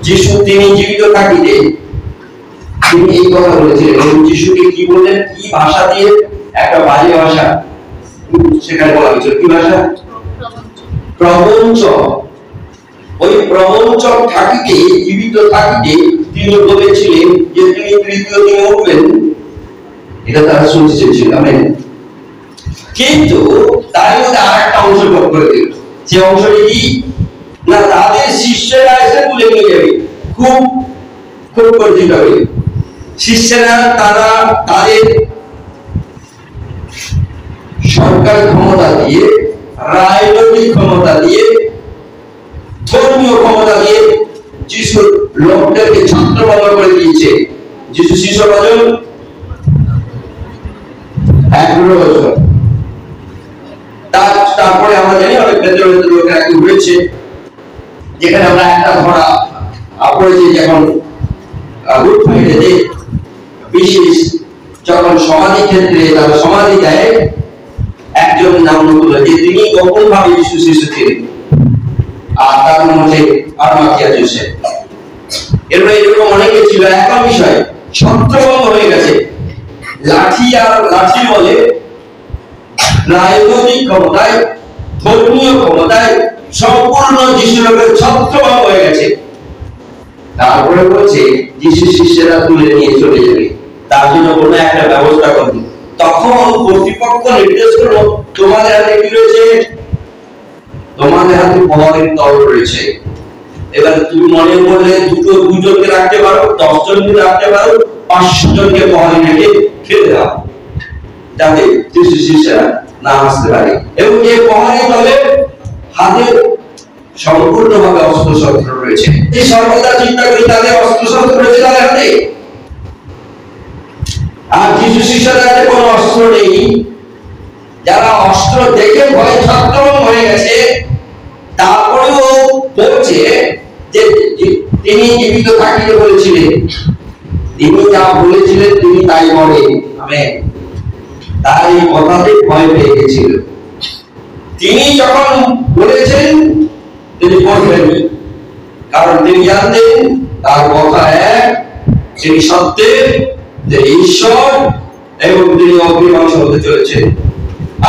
যিশু তিনি জীবিত থাকিতে তিনি এই কথা বলেছিলেন। এবং যিশুকে কি বললেন, কি ভাষা দিয়ে, একটা বাজে ভাষা সেখানে বলা হয়েছিল। কি ভাষা? প্রবঞ্চক। ওই প্রবঞ্চক থাকিতে, জীবিত থাকিতে তিনি বলেছিলেন যে তিনি তৃতীয় দিনে উঠবেন। এটা তারা শুনতে চেয়েছিল। আমেন। কিন্তু তার মধ্যে আর একটা অংশ যোগ করে দিল। সে অংশটি কি না, তাদের শিষ্যরা এসে তুলে নিয়ে যাবে। খুব খুব পরিচিত হবে। শিষ্যরা তারা তাদের সরকার ক্ষমতা দিয়ে, রাজনৈতিক ক্ষমতা দিয়ে, ধর্মীয় ক্ষমতা দিয়ে যিশুর লোকদেরকে ছত্রভঙ্গ করে দিয়েছে। যিশু শিষ্য কজন? 11 বছর। তারপরে আমরা জানি অনেক ভেতর ভেতর লোকেরা কি হয়েছে, যেখানে আমরা একটা ধরা পড়েছি যখন গুড ফ্রাইডেতে বিশেষ যখন সমাধি ক্ষেত্রে তারা সমাধি দেয়, একজন নাম বলল যে তিনি গোপন ভাবে যিশু শিষ্য ছিলেন, আর তার নাম হচ্ছে আরমাথিয়া জোসেফ। এরপরে এরকম অনেকে ছিল। একটা বিষয় ছত্রভঙ্গ হয়ে গেছে। লাঠি আর লাঠি বলে রাজনৈতিক ক্ষমতায়, ধর্মীয় ক্ষমতায় সম্পূর্ণ যিশুর ছত্রভঙ্গ হয়ে গেছে। তারপরে বলছে যিশু শিষ্যরা তুলে নিয়ে চলে যাবে, তার জন্য কোনো একটা ব্যবস্থা করবে। তখন কর্তৃপক্ষ নির্দেশ করলো, তোমাদের হাতে কি রয়েছে? তোমাদের হাতে প্রহরীর দল রয়েছে। এবার তুমি মনে করলে দুজনকে রাখতে পারো, 10 জনকে রাখতে পারো, 500 জনকে প্রহরী রেখে ফেলে দাও, যাতে যিশু শিষ্যরা না আসতে পারে। এবং যে প্রহরী দলের হাতে সম্পূর্ণভাবে অস্ত্রশস্ত্র রয়েছে, এই সর্বদা চিন্তা করি তাদের অস্ত্রশস্ত্র রয়েছে তাদের হাতে। আর যিশু শিষ্যদের হাতে কোনো অস্ত্র নেই। যারা অস্ত্র দেখে ভয় ছত্রভঙ্গ হয়ে গেছে, তারপরেও বলছে যে তিনি জীবিত থাকিতে বলেছিলেন, তিনি যা বলেছিলেন তিনি তাই করেন। আমেন। তার এই কথাতে ভয় পেয়ে গেছিল। তিনি যখন বলেছেন তিনি করবেন, কারণ তিনি জানতেন তার কথা এক, তিনি সত্যের, তিনি ঈশ্বর এবং তিনি অগ্নিবংশ হতে চলেছেন।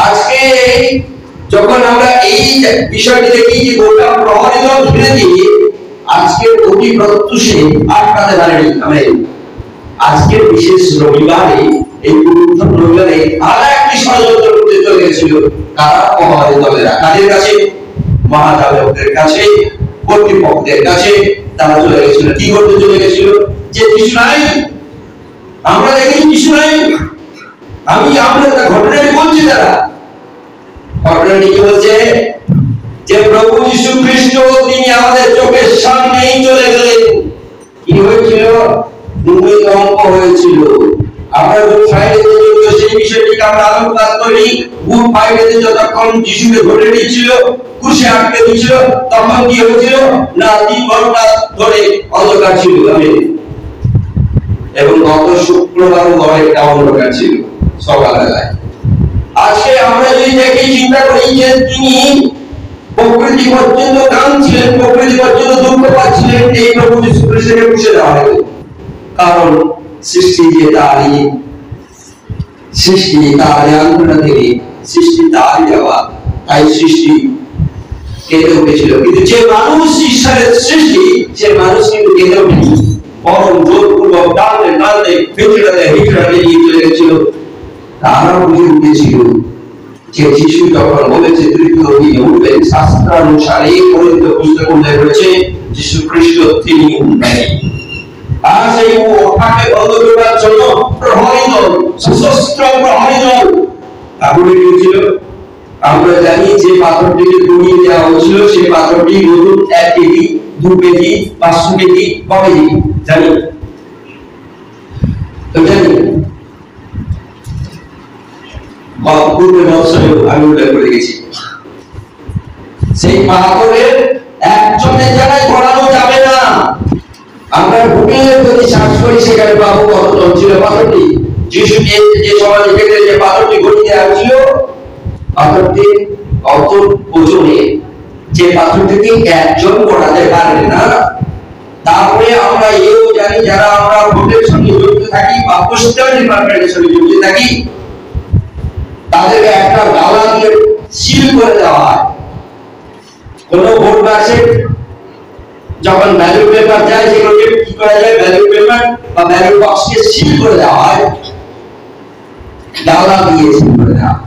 আজকে যখন আমরা এই বিষয়টি দেখি যে গোটা প্রহরী দল ঘিরে দিয়ে আজকে অতি প্রত্যুষে আটকাতে পারেনি। আমেন। আজকের বিশেষ রবিবারে, এই গুরুত্বপূর্ণ রবিবারে আর একটি ষড়যন্ত্র করতে চলে গেছিল। কারা? প্রহরী দলেরা। কাদের কাছে? মহাযাজকদের কাছে, কর্তৃপক্ষদের কাছে তারা চলে গেছিল। কি করতে চলে গেছিল? যে যিশু নাই, আমরা দেখি যিশু নাই। আমরা ঘটনাটি বলছি, তারা ঘটনাটি কি বলছে যে প্রভু যিশু খ্রিস্ট তিনি আমাদের চোখের সামনেই চলে গেলেন। কি হয়েছিল? ভূমিকম্প হয়েছিল। আমরা গুড ফ্রাইডেতে সেই বিষয়টিকে আমরা আলোকপাত করি। গুড ফ্রাইডেতে যতক্ষণ যিশুকে ধরে নিয়েছিল, ক্রুশে আটকে দিয়েছিল, তখন কি হয়েছিল না 3 ঘন্টা ধরে অন্ধকার ছিল। এবং গত শুক্রবার ঘরে একটা অন্ধকার ছিল সকালবেলায়। আজকে আমরা যদি দেখি, চিন্তা করি যে তিনি প্রকৃতি পর্যন্ত কাঁদছিলেন, প্রকৃতি পর্যন্ত দুঃখ পাচ্ছিলেন, এই প্রভু যীশু খ্রিস্টকে মুছে দেওয়া হলো। কারণ সৃষ্টি যে তারই, সৃষ্টি তারই আন্দোলন থেকে, সৃষ্টি তারই দেওয়া, তাই সৃষ্টি কেঁদে উঠেছিল। কিন্তু যে মানুষ ঈশ্বরের সৃষ্টি, সে মানুষ কিন্তু কেঁদে উঠেনি, বরং জোরপূর্বক টানতে টানতে হিচড়াতে হিচড়াতে নিয়ে চলে গেছিল। তারা বুঝে উঠেছিল যে যিশু যখন বলেছে তৃতীয় দিনে উঠবেন, শাস্ত্রানুসারে পরিচিত পুস্তক উল্লেখ রয়েছে যিশু খ্রিস্ট তিনি উঠবেন। আর সেই ওঠাকে বন্ধ করার জন্য প্রহরী দল, সশস্ত্র প্রহরী দল আগুনে দিয়েছিল। আমরা জানি যে পাথরটিকে গড়িয়ে দেওয়া হয়েছিল, সেই পাথরটি নতুন 1 কেজি, 2 কেজি, 500 কেজি, কবে জানি তো জানি পূর্বে বছরে আমি উল্লেখ করে গেছি। সেই পাথরের একজনের জায়গায় গড়ানো যাবে না। আমরা গুগলে যদি সার্চ করি সেখানে পাবো কত টন ছিল পাথরটি। যিশু যে সমাজে থেকে যে পাথরটি গড়িয়ে দেওয়া ছিল, পাথরটি অত ওজনে যে পাথরটিকে একজন গড়াতে পারবে না, তারপরে আমরা এও জানি যারা আমরা ভোটের সঙ্গে জড়িত থাকি বা পোস্টাল ডিপার্টমেন্টের সঙ্গে জড়িত থাকি, তাদেরকে একটা গালা দিয়ে সিল করে দেওয়া হয়। কোন ভোট বাক্সে যখন ব্যালট পেপার যায়, সেগুলোকে কি করা যায়, ব্যালট পেপার বা ব্যালট বক্সকে সিল করে দেওয়া হয়, গালা দিয়ে সিল করে দেওয়া হয়,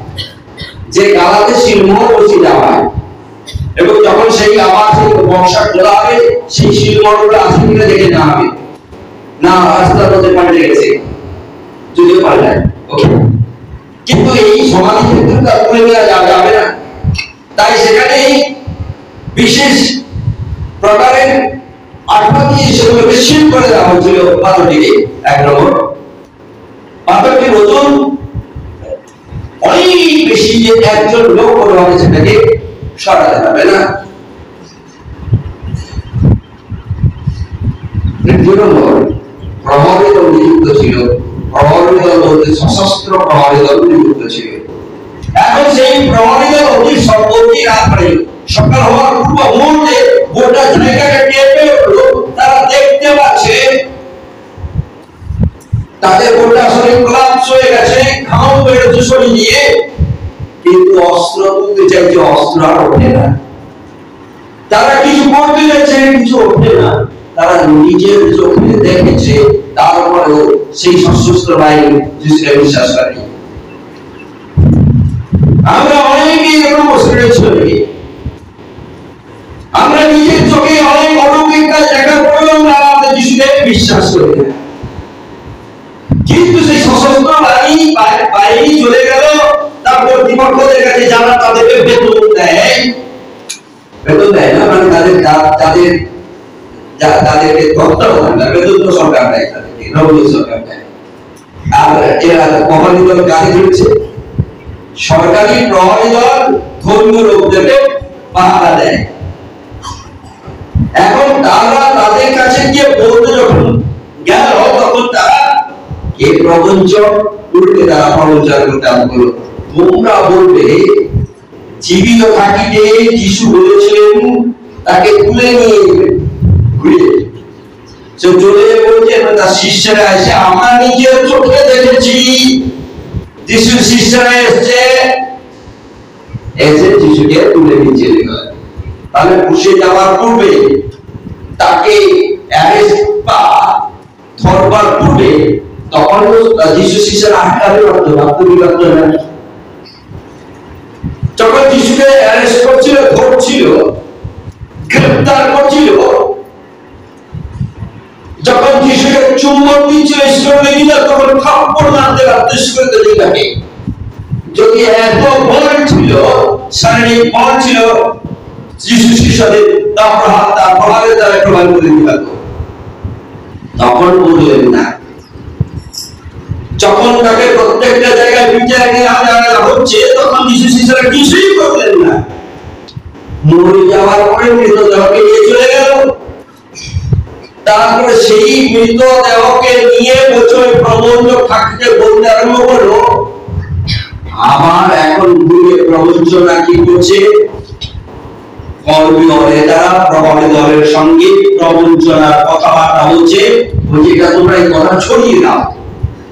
যে গালাতে সিলমোহর বসিয়ে দেওয়া হয়। এবং যখন সেই আবার সেই বক্সা খোলা হবে, সেই সিলমোহরগুলো আসলে কিনা দেখে নেওয়া হবে, না রাস্তার মধ্যে পাল্টে গেছে, যদিও পাল্টায়। ওকে, কিন্তু এই সমাধি ক্ষেত্রে তার তুলে নেওয়া যাবে না, তাই সেখানে বিশেষ প্রকারের আঠা দিয়ে সেগুলোকে সিল করে দেওয়া হয়েছিল পাথরটিকে। এক নম্বর, পাথরটির ওজন অনেক বেশি, যে একজন লোক কোনোভাবে সেটাকে সরাতে পারবে না। দ্বিতীয় নম্বর, প্রহরী দল নিযুক্ত ছিল। প্রহরী দল বলতে সশস্ত্র প্রহরী দল নিযুক্ত ছিল। এখন সেই প্রহরী দল অতি রাত্রে সকাল হওয়ার পূর্ব মুহূর্তে গোটা জায়গাটা কেঁপে উঠল। তারা দেখতে পাচ্ছে তাদের গোটা শরীর কোলাপস হয়ে গেছে, ঘাম বেরোচ্ছে শরীর দিয়ে, কিন্তু অস্ত্র তুলতে চাইছে, অস্ত্র আর ওঠে না। তারা কিছু করতে চাইছে, কিছু ওঠে না। তারা নিজের চোখে দেখেছে, তারপরেও সেই সশস্ত্র বাহিনী যিশুকে বিশ্বাস করে। আমরা অনেকে এরকম বসে রয়েছি, আমরা নিজের চোখে অনেক অলৌকিকতা দেখা করেও আমরা আমাদের যিশুকে বিশ্বাস করি না। কিন্তু সেই সশস্ত্র বাহিনী চলে গেল, তার কর্তৃপক্ষদের কাছে যারা তাদেরকে বেতন দেয় না, মানে তাদেরকে তত্ত্বাবধান বেতন তো সরকার দেয়, তাদেরকে নবীন সরকার দেয়। আর এরা প্রহরী দল গাড়ি ধরছে, সরকারি প্রহরী দল ধর্মীয় লোকদেরকে পাহারা দেয়। এখন তারা তাদের কাছে গিয়ে বলতে যখন গেল, তখন তারা এই প্রবঞ্চক উল্টে তারা প্রবঞ্চনা করতে আরম্ভ করলো। তোমরা বলবে জীবিত থাকিতে যিশু বলেছিলেন তাকে তুলে নিয়ে ঘুরে চলে বলছে, তার শিষ্যরা এসে আমরা নিজের চোখে দেখেছি যিশুর শিষ্যরা এসে যিশুকে তুলে নিয়ে চলে গেল। তাহলে পুষে যাওয়ার পূর্বে, তাকে অ্যারেস্ট বা ধরবার পূর্বে, তখন যিশু শিষ্যরা আটকাবে ভাবতে না। যখন যিশুকে অ্যারেস্ট করছিল, ধরছিল, গ্রেফতার করছিল, যখন যিশুকে চুম্বন দিচ্ছিল ঈশ্বর, তখন থাপ্পড় মারতে করে দিল তাকে। যদি এত বল ছিল, শারীরিক বল ছিল যিশু শিষ্যদের, প্রহারের দ্বারা প্রমাণ করে দিল। তখন বললেন না। যখন তাকে প্রত্যেকটা জায়গায় বিচার নেওয়া হচ্ছে, তখন যিশু শিষ্যরা কিছুই করলেন না। মরে যাওয়ার পরে মৃতদেহকে নিয়ে চলে গেল। তারপরে সেই মৃতদেহকে নিয়ে বছর প্রবঞ্চক থাকতে বলতে আরম্ভ করলো। আবার এখন ঘুরে প্রবঞ্চনা কি করছে, প্রহরী দলের সঙ্গে প্রবঞ্চনার কথাবার্তা হচ্ছে, এটা তোমরা এই কথা ছড়িয়ে দাও।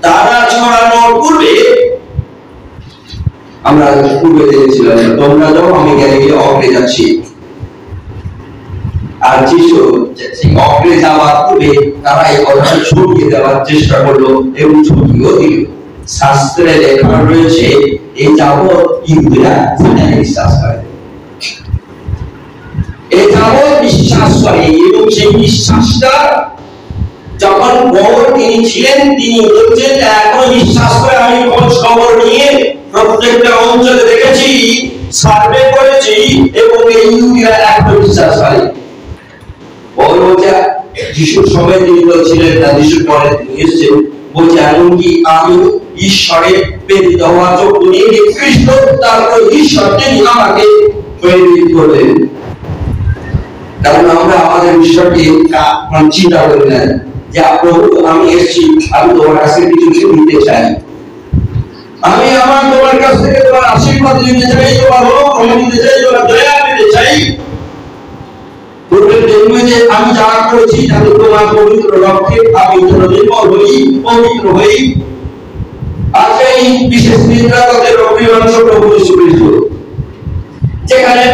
তারা ছড়ানোর পূর্বে আমরা পূর্বে দেখেছিলাম, তোমরা যাও, আমি গিয়ে অগ্রে যাচ্ছি। আর যিশু অগ্রে যাওয়ার পূর্বে তারা এই কথাটা ছড়িয়ে দেওয়ার চেষ্টা করলো এবং ছড়িয়েও দিল। শাস্ত্রে লেখা রয়েছে, এই যাবৎ ইহুদিরা বিশ্বাস করে, এই যাবৎ বিশ্বাস করে, এবং সেই বিশ্বাসটা যখন বড় তিনি ছিলেন, তিনি বলছেন এখন বিশ্বাস করে আমি খোঁজ খবর নিয়ে প্রত্যেকটা অঞ্চলে দেখেছি, সার্ভে করেছি, এবং এই ইহুদিরা এখন বিশ্বাস করে। বড় বলছে যিশুর সময় তিনি বলছিলেন না, যিশুর পরে তিনি এসেছেন, বলছে এমনকি আমি ঈশ্বরের প্রেরিত হওয়ার যোগ্য নিয়ে খ্রিস্ট, তারপর ঈশ্বর তিনি আমাকে প্রেরিত করলেন। কারণ আমরা আমাদের ঈশ্বরকে চিন্তা করি না যে প্রভু আমি এসেছি, আমি তোমার কাছে কিছু নিতে চাই, আমি তোমার কাছ থেকে তোমার আশীর্বাদ নিতে চাই, তোমার অনুগ্রহ নিতে চাই, তোমার দয়া পেতে চাই। পূর্বের জন্মে যে আমি যা করেছি যাতে তোমার পবিত্র রক্তে আমি যেন নির্মল হই, পবিত্র হই। আজকে এই বিশেষ নিদ্রাগতের অভিবাংশ প্রভু যীশু খ্রিস্ট, যেখানে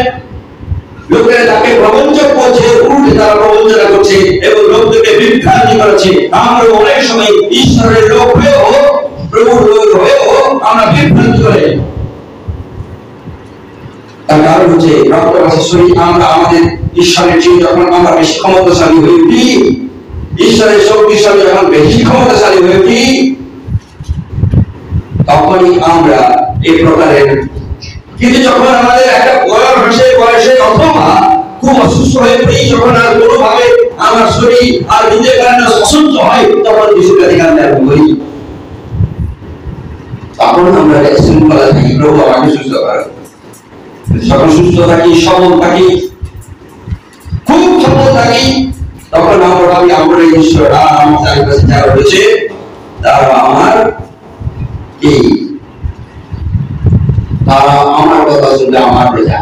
লোকেরা তাকে প্রবঞ্চক বলছে, উল্টে তারা প্রবঞ্চনা করছে এবং লোকদেরকে বিভ্রান্তি করেছে। আমরা অনেক সময় ঈশ্বরের লোক হয়েও, প্রভুর লোক হয়েও আমরা বিভ্রান্তি করে। তার কারণ হচ্ছে রক্তবাসী শরীর আমরা আমাদের ঈশ্বরের চেয়ে যখন আমরা বেশি ক্ষমতাশালী হয়ে উঠি, ঈশ্বরের শক্তিশালী যখন বেশি ক্ষমতাশালী হয়ে উঠি, তখনই আমরা এই প্রকারের। কিন্তু যখন আমাদের একটা বয়সে অথবা খুব অসুস্থ হয়ে পড়ি, যখন আর কোনোভাবে আমার শরীর আর নিজের কারণে অসহ্য হয়, তখন কিছুটা ধ্যান ত্যাগ করি। তখন আমরা শৃঙ্খলা থাকি, প্রভু আমাকে সুস্থ করে। যখন সুস্থ থাকি, সবল থাকি, খুব সবল থাকি, তখন আমরা ভাবি আমরা ঈশ্বর আর আমার চারিপাশে যারা রয়েছে তারা আমার কি, তারা আমার কথা শুনলে আমার প্রজা।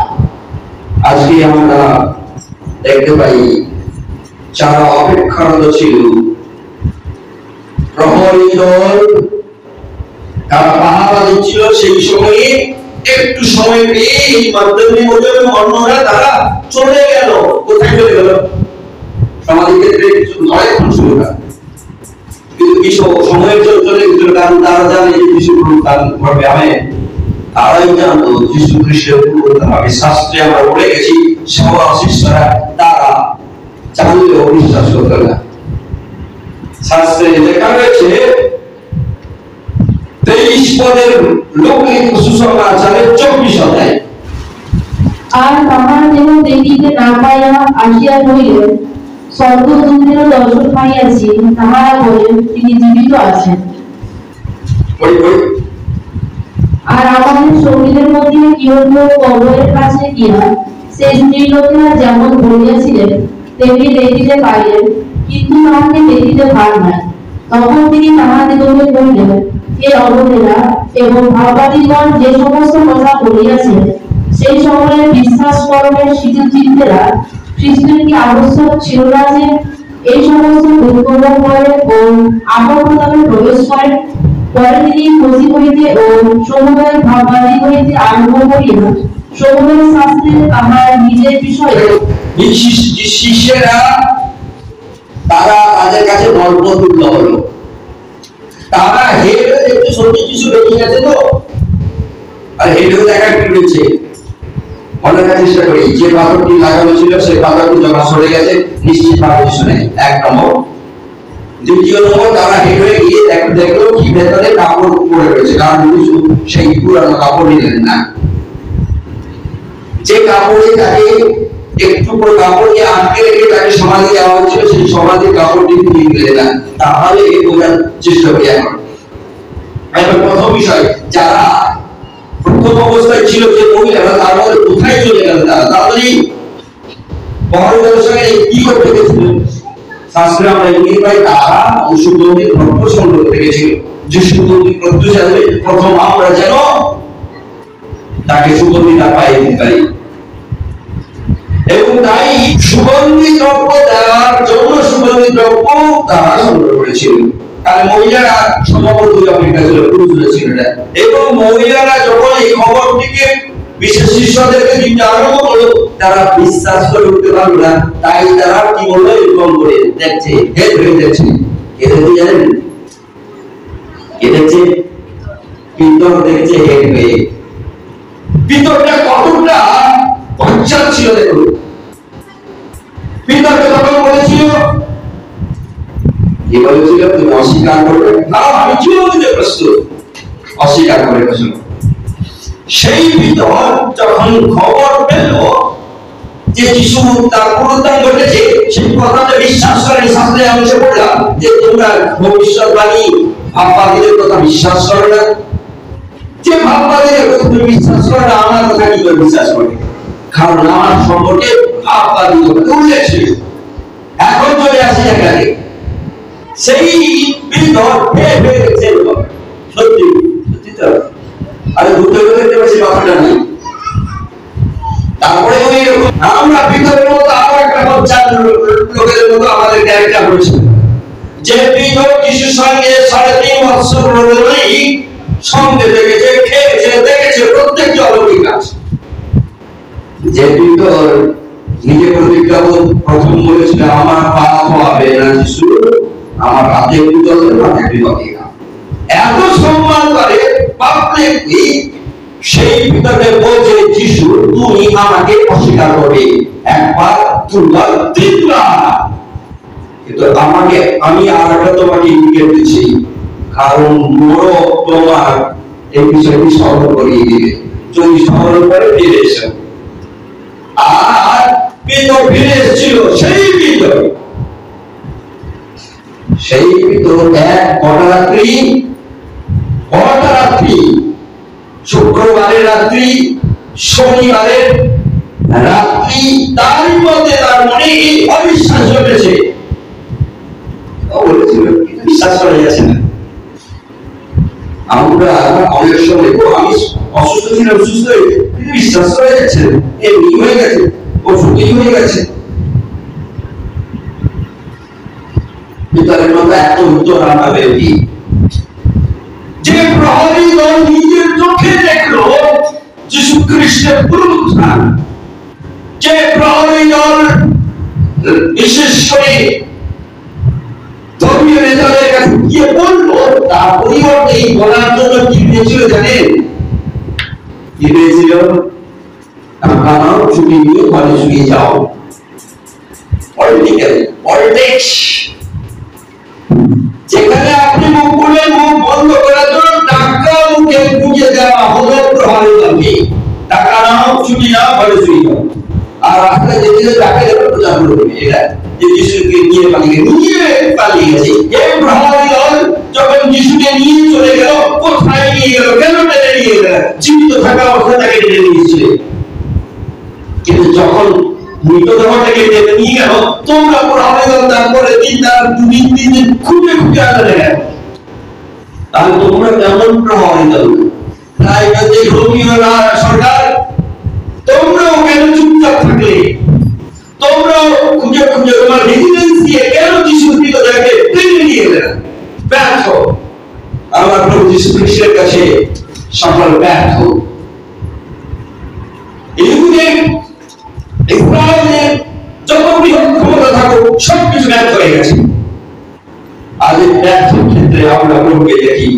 আজকে আমরা দেখতে পাই যারা অপেক্ষারত ছিল, প্রহরী দল তারা পাহারা দিচ্ছিল, সেই সময়ে একটু সময় পেয়ে এই মাধ্যমে অন্যরা তারা চলে গেল। কোথায় চলে গেল? সমাজের ক্ষেত্রে কিছু অনেকক্ষণ ছিল না, কিন্তু কিছু সময়ের জন্য চলে গেছিল, কারণ তারা জানে যে কিছু ঘটবে। আমি তারাই জানতো যীশু খ্রিস্টের আমি শাস্ত্রে আমরা পড়ে গেছি, সব শিষ্যরা তারা জানলেও বিশ্বাস করত না। শাস্ত্রে লেখা রয়েছে 23 পদের লৌকিক সুসমাচারের 24 অধ্যায়। আর তাহার দেহ দেখিতে না পাইয়া আসিয়া কহিলেন, স্বর্গদূতের দর্শন পাইয়াছি, তাহারা বলেন তিনি জীবিত আছেন। আর আমাদের শরীরের মধ্যে কেহ কেহ কবরের কাছে গিয়া সেই স্ত্রীলোকেরা যেমন বলিয়াছিলেন তেমনি দেখিতে পাইলেন, কিন্তু তাহাকে দেখিতে পান নাই। তখন তিনি তাহাদিগকে কহিলেন, হে অবধেরা এবং ভাববাদীগণ, যে সমস্ত কথা বলিয়াছেন সেই সকলের বিশ্বাস করণের শিশুচিত্তেরা খ্রিস্টের কি আবশ্যক ছিল না যে এই সমস্ত দুর্গম করে ও আমার প্রতাপে প্রবেশ করেন? পরে তিনি খুশি হইতে ও সমুদয় ভাববাদী হইতে আরম্ভ করিয়া সমুদয় শাস্ত্রে তাহার নিজের বিষয়ে শিষ্যেরা তারা তাদের কাছে গল্প তুলল হলো। তারা হেঁটে দেখতে সত্যি কিছু বেরিয়ে গেছে তো, আর হেঁটেও দেখা কি রয়েছে মনে রাখার চেষ্টা করি। যে পাথরটি লাগানো ছিল সেই পাথরটি যখন সরে গেছে, নিশ্চিত ভাবে কিছু নেই, এক নম্বর। দ্বিতীয় নম্বর, তারা হেঁটে গিয়ে দেখলো কি ভেতরে কাপড় পরে রয়েছে, কারণ কিছু সেই পুরানো কাপড় নিলেন না। যে কাপড়ে তাকে একটু করে কাপড়কে আটকে রেখে তাকে সমাধি দেওয়া হচ্ছিল, সেই সমাধির কাপড়টি খুলে গেলে না। তাহলে এই বোঝার চেষ্টা করি এখন। প্রথম বিষয়, যারা প্রথম অবস্থায় ছিল যে মহিলারা, তার মধ্যে কোথায় চলে গেল তারা? তাড়াতাড়ি বড়দের সঙ্গে কি করতে গেছিল? শাস্ত্রে আমরা ইঙ্গিত পাই তারা সুগন্ধি দ্রব্য সংগ্রহ করতে গেছিল, যে সুগন্ধি প্রত্যুষে প্রথম আমরা যেন তাকে সুগন্ধিটা পাই দিতে পারি। এবং তাই সুগন্ধি দ্রব্য দেওয়ার জন্য সুগন্ধি দ্রব্য তারা সংগ্রহ করেছিল। কারণ মহিলারা সম্ভবত অপেক্ষা ছিল, পুরুষরা ছিল না। এবং মহিলারা যখন এই খবরটিকে বিশেষ শিষ্যদেরকে দিতে আরম্ভ করলো, তারা বিশ্বাস করে উঠতে পারলো না। তাই তারা কি বললো, এরকম করে দেখছে, হেড হয়ে দেখছে। এটা কি জানেন? কে দেখছে? পিতর দেখছে হেড হয়ে। পিতরটা কতটা পঞ্চাশ ছিল দেখুন। পিতরকে তখন বলেছিল, কি বলেছিল, তুমি অস্বীকার করবে না, আমি জীবন দিতে প্রস্তুত। অস্বীকার করে বসল। সেই পিতর যখন খবর পেল যে যিশু তার পুনরুত্থান ঘটেছে, সেই কথাতে বিশ্বাস করে শাস্ত্রে আমি পড়লাম যে তোমরা ভবিষ্যৎবাণী ভাববাদীদের কথা বিশ্বাস করো না। যে ভাববাদীদের কথা তুমি বিশ্বাস করো না, আমার কথা কি করে বিশ্বাস করবে? কারণ আমার সম্পর্কে ভাববাদী কথা উল্লেখ ছিল। এখন চলে আসি এখানে, সেই পিতর সত্যি সত্যি তো আরে বুঝতে দেখতে পাচ্ছি কথাটা নেই। তারপরে ওই এরকম আমরা ভিতরের মতো আরো একটা বচ্চার লোকের মতো আমাদের ক্যারেক্টার হয়েছে, যে ভিতর যিশুর সঙ্গে 3.5 বছর ধরেই সঙ্গে দেখেছে, খেয়েছে, দেখেছে প্রত্যেকটি অলৌকিক কাজ। যে ভিতর নিজে প্রতিজ্ঞা প্রথম বলেছিল, আমার পা ধোয়াবে না যিশু, আমার হাতে ভিতরে হাতে ভিতরে এত সম্মান করে পাবলিকলি, সেই ভিতরে বলছে যিশু তুমি আমাকে অস্বীকার করবে, একবার দুবার তিনবার। কিন্তু আমি আর একটা তোমাকে ইঙ্গিত দিচ্ছি, কারণ বড় তোমার এই বিষয়টি স্মরণ করিয়ে দিবে, যদি স্মরণ করে ফিরে এসে। আর পিতর ফিরে এসেছিল সেই পিতর এক কটা রাত্রি, শুক্রবারের রাত্রি, শনিবারের রাত্রি, তার মধ্যে তার মনে এই অবিশ্বাস জমেছে। বলেছিল বিশ্বাস করা যাচ্ছে না। আমরা অনেক সময় আমি অসুস্থ ছিলাম, সুস্থ হয়ে বিশ্বাস করা যাচ্ছে না, এমনি হয়ে গেছে, অসুখই হয়ে গেছে। পিতারের মতো এত উত্তর আমরা পেয়েছি, যে প্রহরী দল নিজের চোখে দেখলো যীশু খ্রিস্টের পুনরুত্থান, যে প্রহরী দল বিশেষ করে ধর্মীয় নেতাদের কাছে গিয়ে বললো, তার পরিবর্তে এই বলার জন্য কি পেয়েছিল জানেন? কি পেয়েছিল? আপনারা ছুটি নিয়ে ঘরে শুয়ে যাও। পলিটিক্স, যেখানে আপনি মুখ খুলে মুখ বন্ধ করার জন্য টাকা মুখে গুঁজে দেওয়া হলো প্রহরী দলকে, টাকা নাও, ছুটি নাও, ঘরে শুয়ে যাও। আর রাস্তায় যেতে টাকা দেবে প্রচার করবে এটা যে যিশুকে নিয়ে পালিয়ে গেছে। এই প্রহরী দল যখন যিশুকে নিয়ে চলে গেল, কোথায় নিয়ে গেল, কেন টেনে নিয়ে গেল? জীবিত থাকা অবস্থায় তাকে টেনে নিয়েছিল, কিন্তু যখন মৃতদেহটাকে টেনে নিয়ে গেল, তোমরা প্রহরী দল তারপরে দুদিন খুঁজে খুঁজে আনলে গেল। তাহলে তোমরা কেমন প্রহরী দল? তাই যে রোমীয় সরকার, তোমরাও কেন চুপচাপ থাকলে? তোমরাও খুঁজে খুঁজে তোমার রেজিডেন্স দিয়ে কেন যিশু মৃতদেহকে টেনে নিয়ে গেলেন? ব্যর্থ। আমার প্রভু যীশু খ্রিস্টের কাছে সকল ব্যর্থ। ইসরায়েলের যত বৃহৎ ক্ষমতা থাকুক, সবকিছু ব্যর্থ হয়ে গেছে। আজ এই ব্যর্থ ক্ষেত্রে আমরা প্রভুকে দেখি,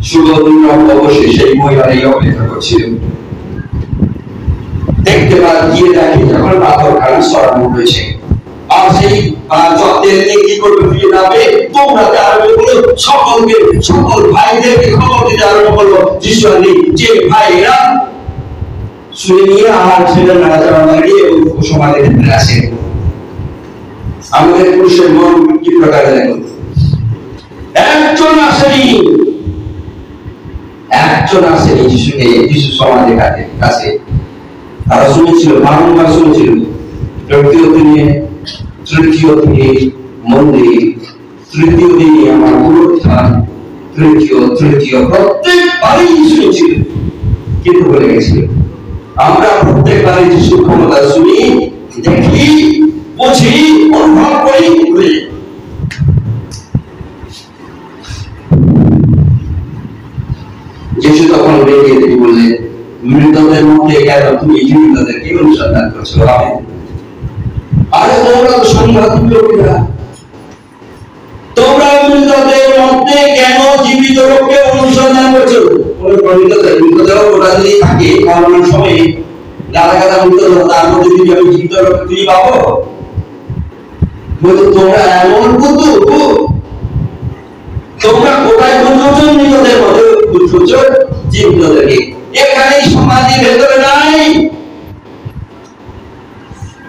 সুগন্ধ অবশ্যই সেই মহিলারই অপেক্ষা করছিলেন। দেখতে গিয়ে দেখে যখন পাথরখানা সরানো হয়েছে, আর সেই তেল নিয়ে কি করবে? ফিরে যাবে। তোমরা আরম্ভ করলো সকল ভাইদেরকে খবর দিতে আরম্ভ করলো, যিশু যে ভাইরা শুনে নিয়ে আর সেটা নাড়াচাড়া লাগিয়ে সমাজের ক্ষেত্রে আসে। আমাদের পুরুষের মন কি প্রকার দেখুন, একজন আসেনি যিশু সমাজের কাছে। তারা শুনেছিল, বারংবার শুনেছিল, তৃতীয় দিনে মন্দির, তৃতীয় দিনে আমার পুনরুত্থান, তৃতীয় প্রত্যেকবারই শুনেছিল, কিন্তু বলে গেছিল। আমরা প্রত্যেকবারই যিশুর ক্ষমতা শুনি, দেখি, বুঝি, অনুভব করি, ভুলি। যিশু তখন বেরিয়ে বললেন, মৃতদের মধ্যে কেন তুমি জীবিতদেরকে অনুসন্ধান করছো? আরে তোমরা তো সাংঘাতিক লোকেরা, তোমরা মৃতদের মধ্যে কেন জীবিত লোককে অনুসন্ধান করছো? মৃতদেহ গোটা যদি থাকে, করোনার সময় গাদা গাদা মৃতদেহ, তার মধ্যে যদি আমি জীবিত লোক তুমি পাবো? বলতো তোমরা এমন বুদ্ধু, তোমরা কোথায় খুঁজছো মৃতদের মধ্যে? খুঁজছো জীবিতদেরকে। এখানেই সমাজের ভেতরে নাই।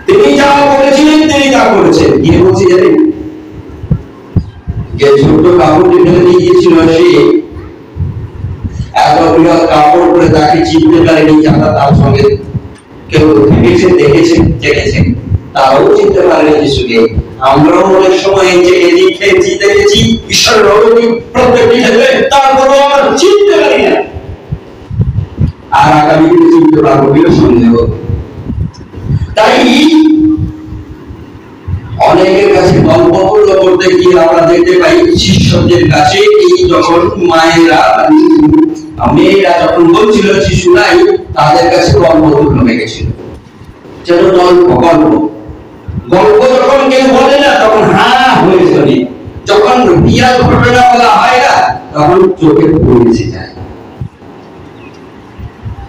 তিনি যা বলেছিলেন তিনি তা করেছেন। কি বলছি জানেন? যে ছোট কাপড়টি ফেলে দিয়ে গিয়েছিল, সে এত বৃহৎ কাপড় পরে তাকে চিনতে পারেনি, যারা তার সঙ্গে কেউ দেখেছেন, তারাও চিনতে পারেনি যিশুকে। আমরাও অনেক সময় জেগেছি, খেয়েছি, দেখেছি ঈশ্বরের অলৌকিক প্রত্যেকটি ক্ষেত্রে, তারপরও আমরা চিনতে পারি না। আর আগামী দিনে চিনতে পারবো কিনা সন্দেহ। তাই অনেকের কাছে গল্প করতে গিয়ে আমরা দেখতে পাই শিষ্যদের কাছে এই যখন মেয়েরা যখন বলছিল শিশুরাই তাদের কাছে গল্প ঢুকে গেছিল, যেন গল্প যখন কেউ বলে না তখন হ্যাঁ হয়ে শোনে, যখন রিয়াল ঘটনা বলা হয় না তখন চোখে পড়ে যায়।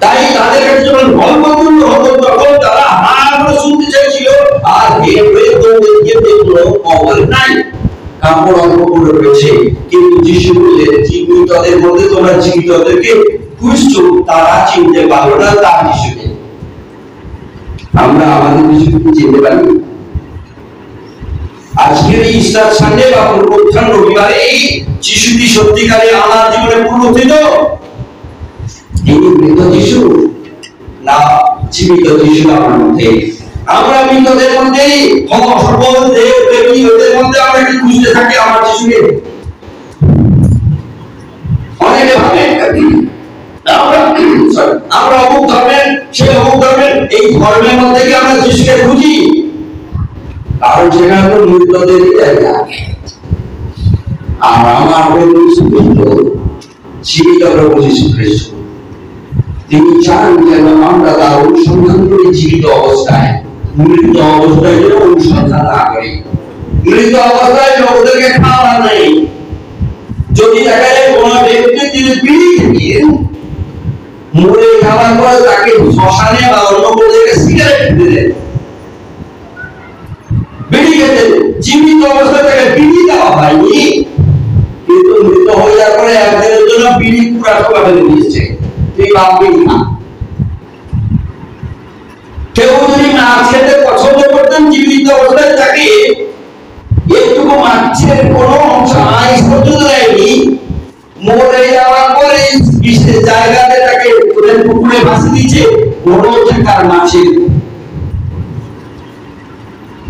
তাই তাদের কাছে যখন গল্পগুলো হতো তখন তারা হ্যাঁ করে শুনতে চাইছিল, আর বের হয়ে দৌড়ে গিয়ে দেখলো কবর নাই, কাপড় অল্প করে রয়েছে। কিন্তু যিশু বললেন জীবিতদের মধ্যে তোমরা জীবিতদেরকে খুঁজছো, তারা চিনতে পারলো না তার যিশুকে। আমরা আমাদের যিশুকে চিনতে পারি? আজকের এই ইস্টার সানডে বা পুনরুত্থান রবিবারে এই যিশুটি সত্যিকারে আমার জীবনে পুনরুত্থিত? তিনি মৃত যিশু না জীবিত যিশু আমার মধ্যে? আমরা মৃতদের মধ্যে সকল দেব দেবী ওদের মধ্যে আমরা কি খুঁজতে থাকি আমার যিশুকে? অনেকে ভাবে আমরা অমুক ধর্মের, সে অমুক ধর্মের, এই ধর্মের মধ্যে কি আমরা যিশুকে খুঁজি? কারণ সেখানে তো মৃতদেরই জায়গা। আর আমার জীবিত প্রভু যীশু খ্রিস্ট, তিনি চান যেন আমরা তার অনুসন্ধান করি জীবিত অবস্থায়, মৃত অবস্থায় যেন অনুসন্ধান না করি। মৃত অবস্থায় লোকদেরকে খাওয়া নেই। যদি দেখা যায় কোন ব্যক্তি তিনি বিড়ি খেয়ে মরে যাওয়ার পরে তাকে শ্মশানে বা অন্য কোনো জায়গায় সিগারেট দিলেন, বিড়ি খেতে জীবিত অবস্থায় তাকে বিড়ি দেওয়া হয়নি, কিন্তু মৃত হয়ে যাওয়ার পরে একদিনের জন্য বিড়ি পুরা সবাই ফেলে দিয়েছে, তুই ভাববি না। কেউ যদি মাছ খেতে পছন্দ করতেন জীবিত অবস্থায় তাকে একটুকু মাছের কোনো অংশ আইস পর্যন্ত দেয়নি, মরে যাওয়ার পরে বিশেষ জায়গাতে তাকে পুকুরে ভাসি দিচ্ছে বড় টাকার মাছের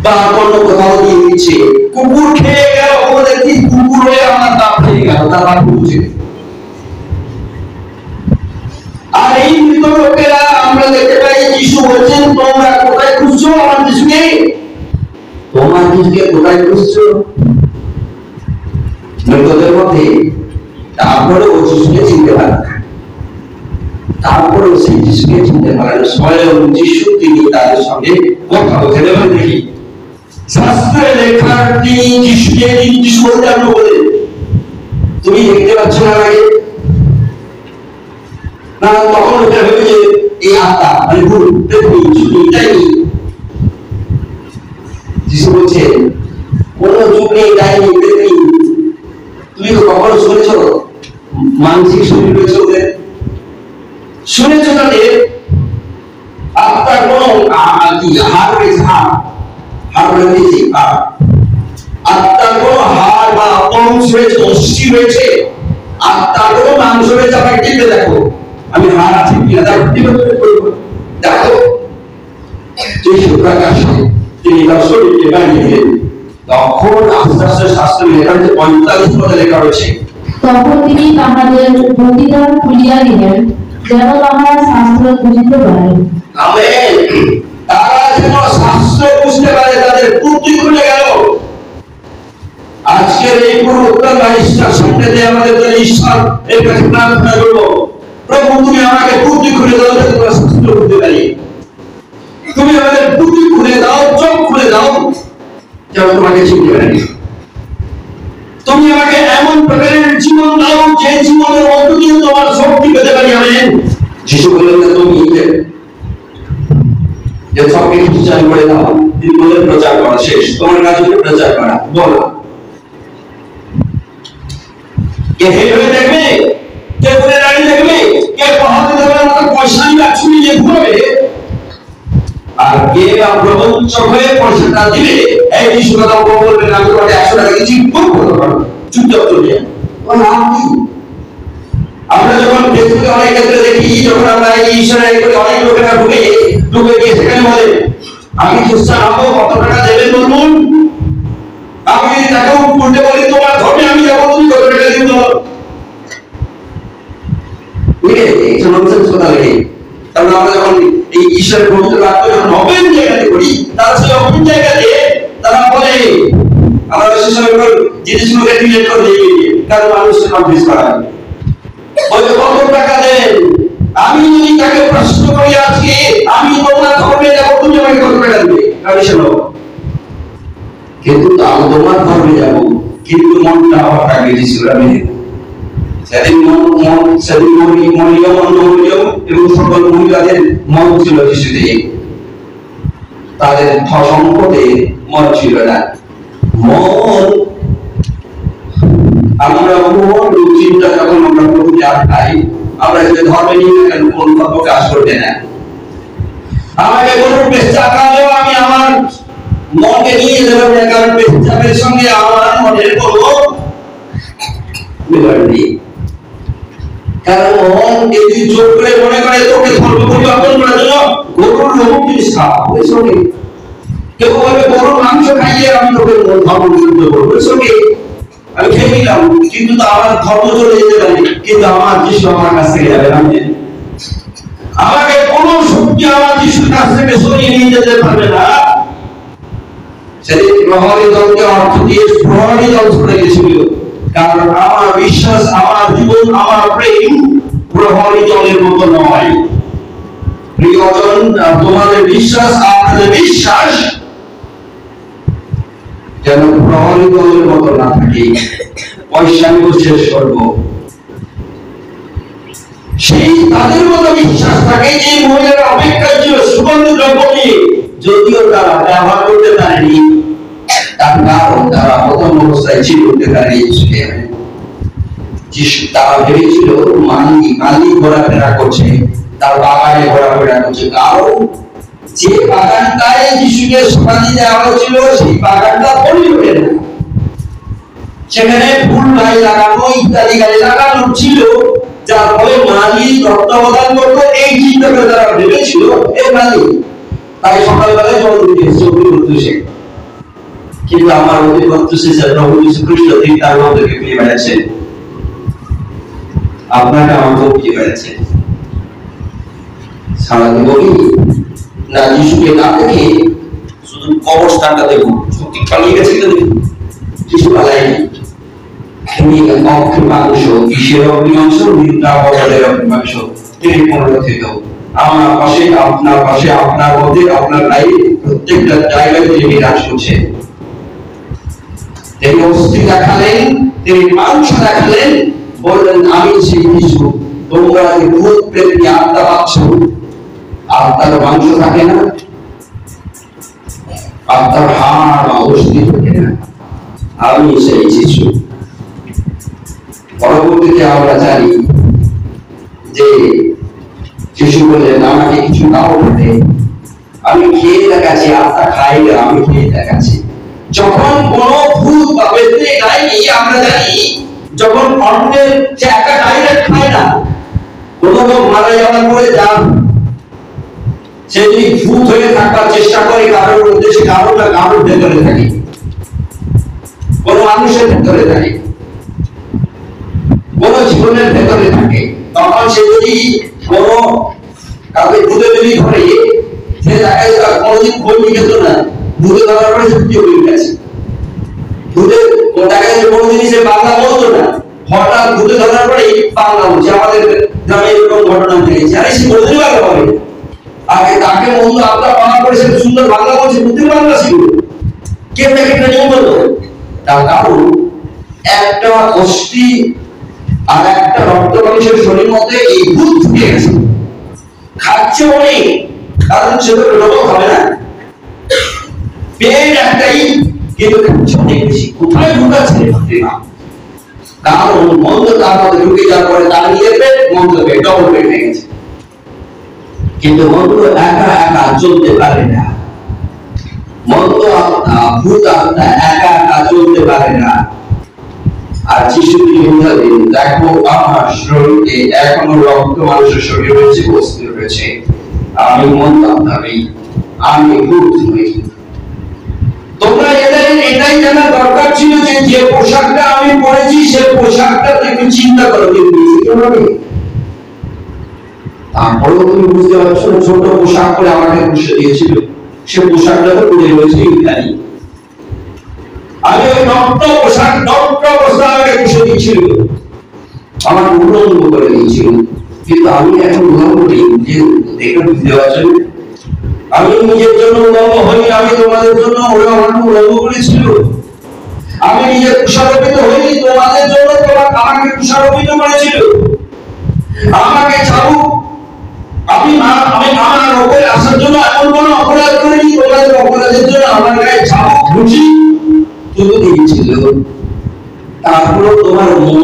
বা অন্য কোথাও দিয়ে দিচ্ছে। কুকুর খেয়ে গেল, ওদের কি কুকুর হয়ে আমার বাপ খেয়ে গেল, তার বাপ বুঝে। আর এই মৃত লোকেরা আমরা দেখতে পাই যিশু বলছেন তোমরা কোথায় খুঁজছো আমার যিশুকে? তোমার যিশুকে কোথায় খুঁজছো? মৃতদের মধ্যে। তারপরে ও যিশুকে চিনতে পারে না, তারপরে সেই যিশুকে চিনতে পারে না। স্বয়ং যিশু তিনি তাদের সঙ্গে কথা বলতে দেবেন। দেখি শাস্ত্রে লেখা তিনি যিশুকে যিশু বলতে আমরা বলে তুমি দেখতে পাচ্ছ না আগে না, তখন লোকেরা ভেবে যে এই আত্মা মানে ভুল দেখুন এটাই। যিশু বলছে কোন যুগ নেই ডাইনি দেখি, তুমি তো কখনো শুনেছ মানসিক শরীর রয়েছে ওদের? শুনেছ তাদের আত্মার কোন হাড় রয়েছে? হাড় রয়েছে, আত্মার কোন হাড় বা অংশ রয়েছে, অস্থি রয়েছে? আত্মার কোন মাংস রয়েছে? আমাকে টিপে দেখো, আমি হাড় আছে কিনা দেখো, দেখো। যিশু প্রকাশে তিনি তার শরীরকে বানিয়ে দিলেন। তখন আস্তে আস্তে শাস্ত্রে লেখা হয়েছে 45 পদে লেখা রয়েছে, তখন তিনি তাহাদের বুদ্ধিদ্বার খুলিয়া দিলেন যেন তাহারা শাস্ত্র বুঝিতে পারে। আমেন। তারা যেন শাস্ত্র বুঝতে পারে, তাদের বুদ্ধি খুলে গেল। আজকের এই পুনরুত্থান বা ঈশ্বর সম্পর্কে আমাদের জন্য ঈশ্বর এর কাছে প্রার্থনা করব, প্রভু তুমি আমাকে বুদ্ধি খুলে দাও যাতে আমরা শাস্ত্র বুঝতে পারি। তুমি আমাদের বুদ্ধি খুলে দাও, চোখ খুলে দাও যেন তোমাকে চিনতে পারি। তুমি আমাকে এমন প্রকারের জীবন দাও যে জীবনের মধ্য দিয়ে তোমার শক্তি পেতে পারি। আমেন। যিশু বললেন না তুমি যে সবকে প্রচার করে দাও, তিনি বললেন প্রচার করা শেষ, তোমার কাজ হলো প্রচার করা, বলা। কে হেড হয়ে দেখবে, কে ঘুরে দাঁড়িয়ে দেখবে, কে পাহাড়ে দেওয়ার মতো পয়সা নিয়ে ছুরি নিয়ে ঘুরবে, আর কে বা প্রবঞ্চক হয়ে পয়সাটা দিলে এই যিশু কথা বলবেন আমি তোমাকে 100 টাকা দিচ্ছি, চুপচাপ চলে নাম কি? আমরা যখন ফেসবুকে অনেক ক্ষেত্রে দেখি, যখন আমরা এই ঈশ্বরের করে অনেক লোকেরা ঢুকে গিয়ে সেখানে বলে আমি খ্রিস্টান হবো, কত টাকা দেবেন বলুন। আমি যদি তাকে উল্টে বলি তোমার ধর্মে আমি যাবো, তুমি কত টাকা দিন বলো। বুঝলে এই ননসেন্স কথা লেগে। কারণ আমরা যখন এই এই ঈশ্বরের পবিত্র বাক্য যখন অপেন জায়গাতে করি, তারা সেই অপেন জায়গাতে তারা বলে আমরা সেসব জিনিসগুলোকে ডিলেট করে দিই, কারণ মানুষকে কনফিউজ করা হয়। বলে কত টাকা দেন, আমি যদি তাকে প্রশ্ন করি আজকে আমি তোমার ধর্মে যাবো, তুমি আমাকে কত টাকা দেবে? আমি শোনো, কিন্তু আমি তোমার ধর্মে যাবো, কিন্তু মনটা আমার টাকা দিয়েছিল আমি সেদিন সেদিন মরিয়ম এবং সকল মহিলাদের মন ছিল যিশুতে, তাদের সম্পদে মন ছিল না। মন আমরা চিন্তা যখন আমরা প্রভুকে আটকাই, আমরা যদি ধর্মে নিয়ে কেন কোন প্রকাশ করতে না, আমাকে কোনো পেশাকালেও আমি আমার মনকে নিয়ে যাবো না, কারণ পেশাবের সঙ্গে আমার মনের কোনো বিবাদ নেই। কারণ মন যদি জোর করে মনে করে তোকে ধর্ম পরিবর্তন করার জন্য গরুর লোক জিনিস খাওয়া, ওই সঙ্গে কেউ বলবে গরুর মাংস খাইয়ে আমি তোকে ধর্ম বিরুদ্ধ করবো, ওই সঙ্গে আমি খেয়ে নিলাম, কিন্তু আমার ধর্ম চলে যেতে পারি, কিন্তু আমার যিশু আমার কাছ থেকে যাবে না। আমাকে কোনো শক্তি আমার যিশুর কাছ থেকে সরিয়ে নিয়ে যেতে পারবে না। সেদিন প্রহরী দলকে অর্থ দিয়ে প্রহরী দল ছুটে গেছিল, কারণ আমার বিশ্বাস, আমার জীবন, আমার প্রেম প্রহরী দলের মতো নয়। প্রিয়জন, তোমাদের বিশ্বাস, আপনাদের বিশ্বাস যেন প্রহরী দলের মতো না থাকে, পয়সামি শেষ করব সেই তাদের মতো বিশ্বাস থাকে যে মহিলারা অপেক্ষায় ছিল সুগন্ধি দ্রব্য নিয়ে, যদিও তারা ব্যবহার করতে পারেনি, তার কারণ তারা প্রথম অবস্থায় ছিল করতে পারেনি। তারা ভেবেছিল মালিক ঘোরাফেরা করছে, তার বাগানে ঘোরাফেরা করছে, কারণ যে বাগানটায় যিশুকে সমাধি দেওয়া হয়েছিল সেই বাগানটা পরিবেশ না, সেখানে ফুল গাছ লাগানো ইত্যাদি গাছ লাগানো ছিল, যার ফলে মালিক তত্ত্বাবধান করতো। এই চিন্তা করে তারা ভেবেছিল এই মালিক, তাই সকালবেলায় জল দিতে এসে, কিন্তু আমার অধিপত্য শেষে প্রভু যীশু খ্রিস্ট তিনি তার মধ্যে পেয়ে বেড়াচ্ছেন, আপনাকে আমাকে পেয়ে বেড়াচ্ছেন। সারা জীবনই না যিশুকে না দেখে শুধু কবরস্থানটা দেখুন, সত্যি পালিয়ে গেছে, কিন্তু যিশু পালায়নি। মাংস কিসের অগ্নিমাংস, নিদ্রা বদলের অগ্নিমাংস, তিনি পুনরুত্থিত। আমার পাশে, আপনার পাশে, আপনার মধ্যে, আপনার লাইফ প্রত্যেকটা জায়গায় তিনি বিরাজ করছেন। তিনি অস্থি দেখালেন, তিনি মাংস দেখালেন, বললেন আমি সেই যিশু। তোমরা যে ভূত প্রেমী আত্মা পাচ্ছ, আত্মার মাংস থাকে না, আত্মার হাড় অস্থি থাকে না, আমি সেই যিশু। পরবর্তীতে আমরা জানি যে যিশু বললেন আমাকে কিছু নাও খেতে, আমি খেয়ে দেখাচ্ছি, আত্মা খাই না, আমি খেয়ে দেখাচ্ছি। যখন কোন ভূত বা ব্যক্তি খায়নি, আমরা জানি যখন অন্যের সে একা ডাইরেক্ট খায় না, কোন লোক মারা যাওয়ার পরে যান সে যদি ভূত হয়ে থাকার চেষ্টা করে কারোর উদ্দেশ্যে, কারোর না কারোর ভেতরে থাকে, কোন মানুষের ভেতরে থাকে, কোন জীবনের ভেতরে থাকে, তখন সে যদি কোন কাউকে ভূতে যদি ধরে, সে তাকে কোনদিন খোঁজ নিত না, ভূতে ধরার পরে সত্যি হয়ে গেছে। ভূতে তাকে কোনদিনই সে বাংলা বলতো না, হঠাৎ ভূতে ধরার পরে বাংলা বলছে। আমাদের গ্রামে এরকম ঘটনা ঘটেছে, আরে সে কোনদিন বাংলা বলে আগে তাকে মন্দ আপনার পাওয়ার পরে সে সুন্দর বাংলা বলছে, ভূতের বাংলা শিখল, কে তাকে ট্রেনিং করলো? তার কারণ একটা অস্থি আর একটা রক্ত মানুষের শরীর মধ্যে এই ভূত ঢুকে গেছে, খাচ্ছে অনেক, কারণ সে তো রোগ হবে না, পেট একটাই, কিন্তু খাচ্ছে অনেক বেশি। কোথায় ঢুকাচ্ছে না, কারণ মন্দ তার মধ্যে ঢুকে যাওয়ার পরে তার নিজের পেট, মন্দ পেট, ডবল পেট হয়ে গেছে। কিন্তু মন্দ একা একা চলতে পারে না, মন্দ আত্মা, ভূত আত্মা একা একা চলতে পারে না। আর যিশুকে বুঝালেন দেখো আমার শরীরে এখনো রক্ত মানুষের শরীরে রয়েছে, অস্থি রয়েছে, আমি মন্দ আত্মা নই, আমি ভূত নই। তোমরা এটাই জানা দরকার ছিল যে যে পোশাকটা আমি পরেছি সে পোশাকটা একটু চিন্তা করো, তারপরেও তুমি বুঝতে পারছো ছোট পোশাক পরে আমাকে পুষে দিয়েছিল, সে পোশাকটা তো পরে রয়েছে ইত্যাদি। আমি ওই নষ্ট অবস্থা আমাকে পুষে দিয়েছিল, আমার উলঙ্গ করে দিয়েছিল। কিন্তু আমি এখন উলঙ্গ নেই, যে দেখে বুঝতে পারছেন আমি নিজের জন্য উলঙ্গ হইনি, আমি তোমাদের জন্য ওরা আমাকে উলঙ্গ করেছিল। আমি নিজে কুশারোপিত হইনি, তোমাদের জন্য আমাকে কুশারোপিত করেছিল। আমাকে চাবুক আমি আমার উপরে আসার জন্য এমন কোন অপরাধ করিনি, তোমাদের অপরাধের জন্য আমার গায়ে চাবুক ঘুষি তুলে দিয়েছিল। তারপরে তোমার মন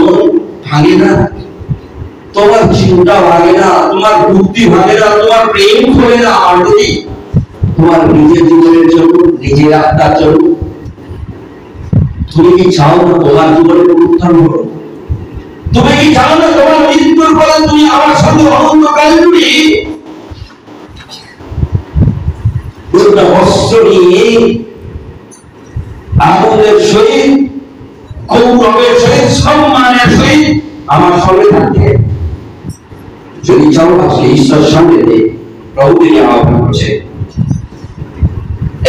ভাঙে না, তোমার চিন্তা ভাঙে না, তোমার বুদ্ধি ভাঙে না, তোমার প্রেম খোলে না আমার প্রতি, তোমার নিজের জীবনের জন্য, নিজের আত্মার জন্য। তুমি কি চাও না তোমার জীবনের উত্থান করো? তুমি কি চাও না তোমার মৃত্যুর পরে তুমি আমার সঙ্গে অনন্তকাল জুড়ে বস্ত্র নিয়ে আনন্দের সহিত, গৌরবের সহিত, সম্মানের সহিত আমার সঙ্গে থাকতে? যদি চাও আজকে ঈশ্বর সামনে প্রভু তিনি আহ্বান করছে,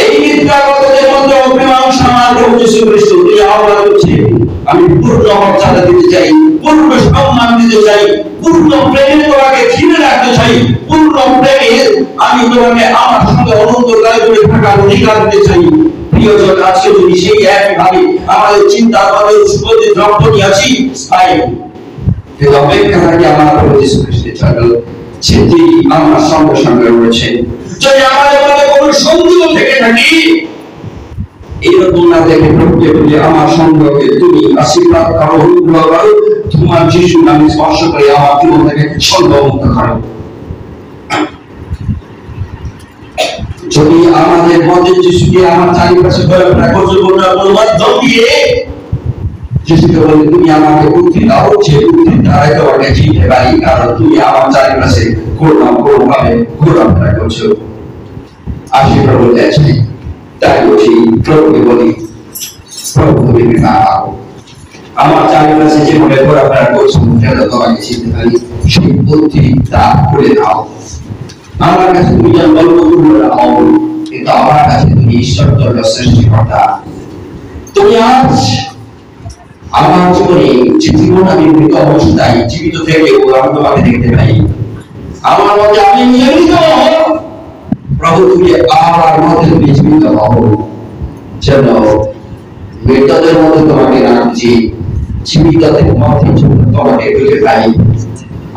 এই নিদ্রাগতদের মধ্যে অপরিমাংস আমার প্রভু যীশু খ্রিস্ট তিনি আহ্বান করছে, আমি পূর্ণ মর্যাদা দিতে চাই, পূর্ণ সম্মান দিতে চাই, পূর্ণ প্রেমে তোমাকে ঘিরে রাখতে চাই, পূর্ণ প্রেমে আমি তোমাকে আমার সঙ্গে অনন্তকাল জুড়ে থাকার অধিকার দিতে চাই। প্রিয়জন, আজকে যদি সেই একভাবে আমাদের চিন্তা আমাদের সুগন্ধি দ্রব্য নিয়ে আছি স্থায়ী, কিন্তু অপেক্ষা থাকে আমার প্রভু যীশু খ্রিস্টের জন্য, যিনি আমার সঙ্গে সঙ্গে রয়েছেন। যদি আমাদের মধ্যে কোনো সন্দেহ থেকে থাকি, এরকম না দেখে প্রভুকে বলি, আমার সঙ্গকে তুমি আশীর্বাদ করো, অনুগ্রহ করো, তোমার যিশুর নামে স্পর্শ করে আমার জীবন থেকে সন্দেহমুক্ত করো। যদি আমাদের মধ্যে যিশুকে আমার চারিপাশে ঘোরাফেরা করছে কোনো মাধ্যম দিয়ে, যিশুকে বলি তুমি আমাকে বুদ্ধি দাও, যে বুদ্ধির দ্বারাই তোমাকে চিনতে পারি, কারণ তুমি আমার চারিপাশে কোনোভাবে ঘোরাফেরা করছো। আসি প্রভুর কাছে, তাই বলছি প্রভুকে বলি, প্রভু তুমি কৃপা করো, আমার চারিপাশে যেভাবে ঘোরাফেরা করছো যেন তোমাকে চিনতে পারি, সেই বুদ্ধি দান করে দাও। আমার কাছে তুমি যেন গল্পগুলো হও, কিন্তু আমার কাছে তুমি ঈশ্বর দলের সৃষ্টিকর্তা। তুমি আজ আমার জীবনে যে জীবন আমি মৃত অবস্থায় জীবিত থেকে আমি তোমাকে দেখতে পাই, আমার মধ্যে আমি নিয়মিত প্রভু তুমি আমার মধ্যে তুমি জীবিত হও, যেন মৃতদের মধ্যে তোমাকে রাখছি, জীবিতদের মধ্যে তোমাকে খুঁজে পাই।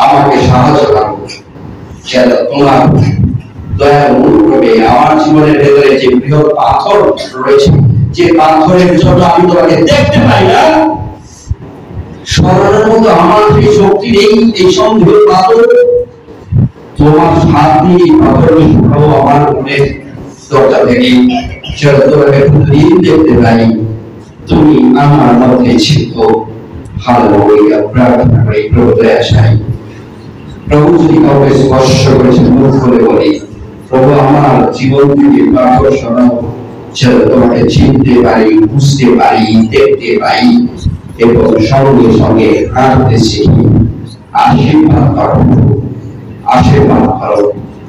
আমাকে সাহায্য করো, যেন তোমার দয়া অনুগ্রহে আমার জীবনের ভেতরে যে বৃহৎ পাথর রয়েছে, যে পাথরের জন্য আমি তোমাকে দেখতে পাই না, স্মরণের মতো আমার সেই শক্তি নেই, এই সন্দেহ পাথর তোমার হাত দিয়ে পাথরকে শুকাও আমার মনের দরজা থেকে, যেন তোমাকে প্রতিদিন দেখতে পাই, তুমি আমার মধ্যে ছিল। হালেলুয়া, প্রার্থনা করি প্রভু দয়া চাই। প্রভু যদি কাউকে স্পর্শ করেছেন মুখ খুলে বলি, প্রভু আমার জীবন থেকে পাথর সরাও, যেন তোমাকে চিনতে পারি, বুঝতে পারি, দেখতে পাই, এবং সঙ্গে সঙ্গে হাঁটতে শিখি। আশীর্বাদ করো, আশীর্বাদ করো,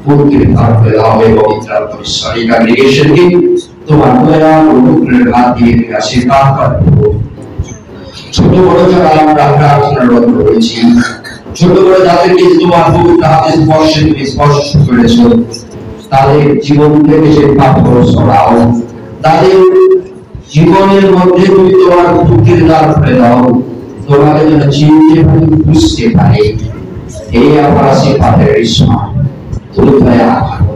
বুদ্ধির তারপরে হবে পবিত্র আত্মবিশ্বাসী কংগ্রেগেশনকে তোমার দয়া অনুগ্রহের হাত দিয়ে আশীর্বাদ করো। ছোট বড় যারা আমরা প্রার্থনারত রয়েছি, ছোট বড় যাদেরকে তোমার পবিত্র হাতে স্পর্শে তুমি স্পর্শ করেছো, তাদের জীবন থেকে সে পাথর সরাও, তাদের জীবনের মধ্যে তুমি তোমার বুদ্ধির দ্বার খুলে দাও, তোমাকে যেন চিনতে পারি, বুঝতে পারি। এই আমার আশীর্বাদের ঈশ্বর, তুমি দয়া করো,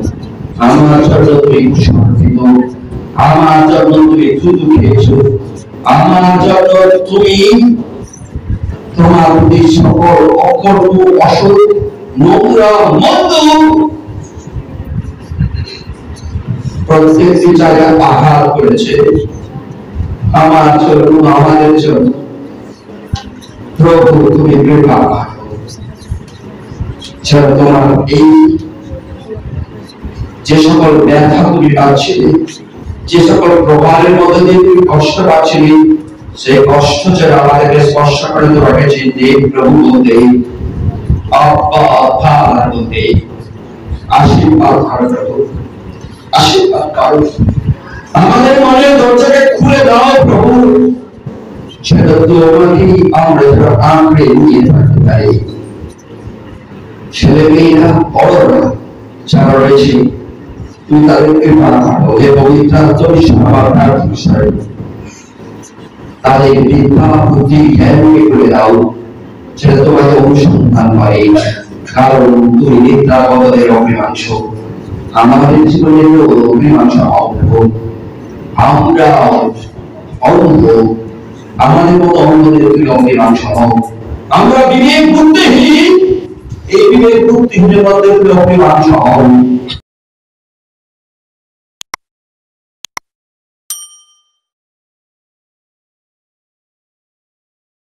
আমার জন্য তুমি সমর্পিত, আমার জন্য তুমি থুতু খেয়েছো, আমার জন্য তুমি তোমার প্রতি সকল অকর্ম, অসৎ, নোংরা, মন্দ প্রত্যেকটি জায়গায় আঘাত করেছে আমার জন্য, আমাদের জন্য। প্রভু তুমি কৃপা করো, তোমার এই যে সকল ব্যথা তুমি পাচ্ছিলে, যে সকল প্রভাবের মধ্যে দিয়ে তুমি কষ্ট পাচ্ছিলে, সেই কষ্ট যেন আমাদেরকে স্পর্শ করে তোমাকে চিনতে প্রভু বলতে আব্বা ফাদার বলতে আশীর্বাদ করো, আশীর্বাদ করো। আমাদের মনের দরজাকে খুলে দাও প্রভু, সেটা তোমাকে আমরা আঁকড়ে নিয়ে থাকতে পারি। ছেলে মেয়েরা বড়রা যারা রয়েছে, তুমি তাদেরকে পাঠাও যে পবিত্র আত্মবিশ্বাস বিষয় তাদের বিদ্যা বুদ্ধি জ্ঞানকে খুলে দাও, সেটা তোমাকে অনুসন্ধান করে। কারণ তুমি নিদ্রা বদলের অমীমাংস, আমাদের জীবনের অমীমাংসা অন্ধ। আমরা অন্ধ, আমাদের মতো অন্ধদের তুমি অমীমাংস হও। আমরা বিবেক বুদ্ধিহীন, এই বিবেক বুদ্ধিহীনের মধ্যে তুমি অমীমাংস হও।